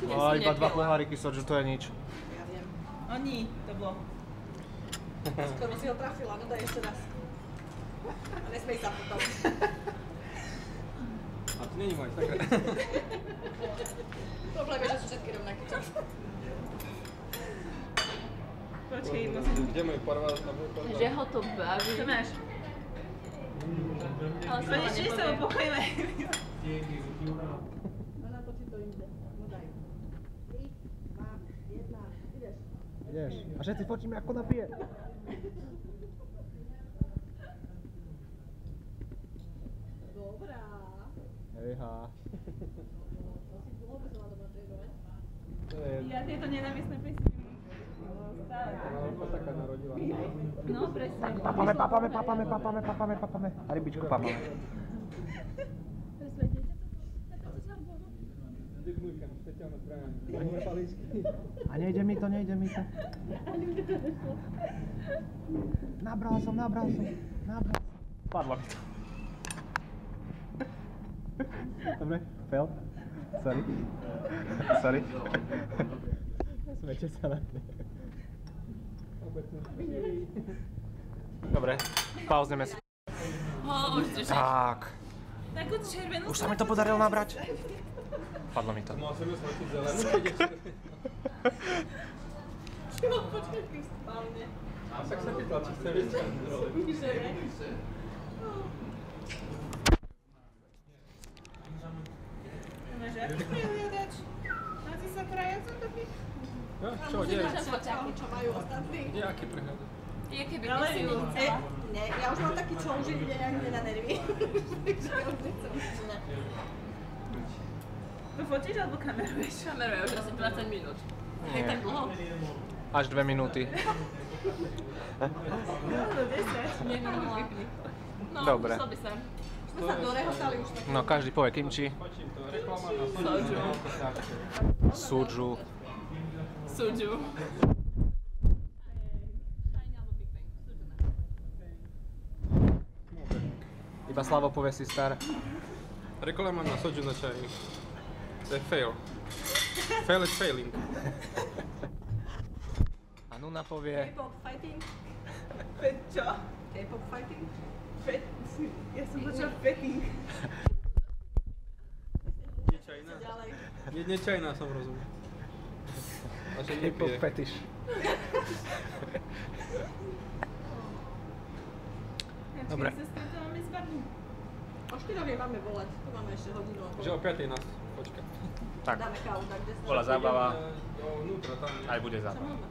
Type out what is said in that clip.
O, iba 2 poháriky soju, to je nič. Ja viem. Oni, to bolo. Skoro si ho trafila, no daj ešte raz. A nesmej sa potom. A to není môj, sakra. Problém je, že sú všetky rovnaké. Počkej, musím... Kde môj porval? Že ho to baví. Čo máš? Ale konečne sa upokojíme. No natočí to inde. No daj. 3, 2, 1, ideš. Ideš. A všetci fočíme, ako napije. Dobrá. Ejha. Asi dlho by som mala doma trénovať. Ja tieto nenávistné prísky. Stále. Ona taká narodila. No, presne. Papame. A rybičku papame. Dýchnúkam, špeciálne zbranie. Paličky. A nejde mi to. Nabral som. Padlo mi to. Dobre, fail. Sorry. Smete sa na mňa. Dobre, pauzneme sa. Tak. Takú červenú... Už sa mi to podarilo nabrať. Padlo mi to. Mal som ju smočiť zelenú, ideš. Čo, počkaj, kým spálne. A však sa pýtal, či chce viesť. Že je? Máš aký prehliadač? Máte sa krajacom taký? No, čo, kde? Čo majú ostatní? Kde, aký prehľad? Je keby Ale si nie. chcela. Ne, ja už mám taký, čo už ide nejak na nervy. Takže ja už nechcem nič iné. To fotíš alebo kameruješ? Kameruje už asi 20 minút. Hej, tak dlho? Až 2 minúty. No, do 10. Neminula. No, Dobre. musel by sa. Sme sa dorehotali už tak. No, každý povie kimči. Počím to, reklama na Soju. Suju. Soju. Iba Slavo povie si star. Reklama na soju na čaj. To je fail. Fail is failing. A Nuna povie... K-pop fighting? Čo? K-pop fighting? Fet... Ja som počula fetting. Nečajná. Ďalej. Nečajná som rozumel. A že K-pop nepije. fetiš. Dobre. Sa stretávame s Barney. O 4 máme volať, tu máme ešte hodinu. Že o 5 nás počka. Tak, Dáme kávu, tak kde bola zábava, Vnútra tam. aj bude Čo zábava. máme?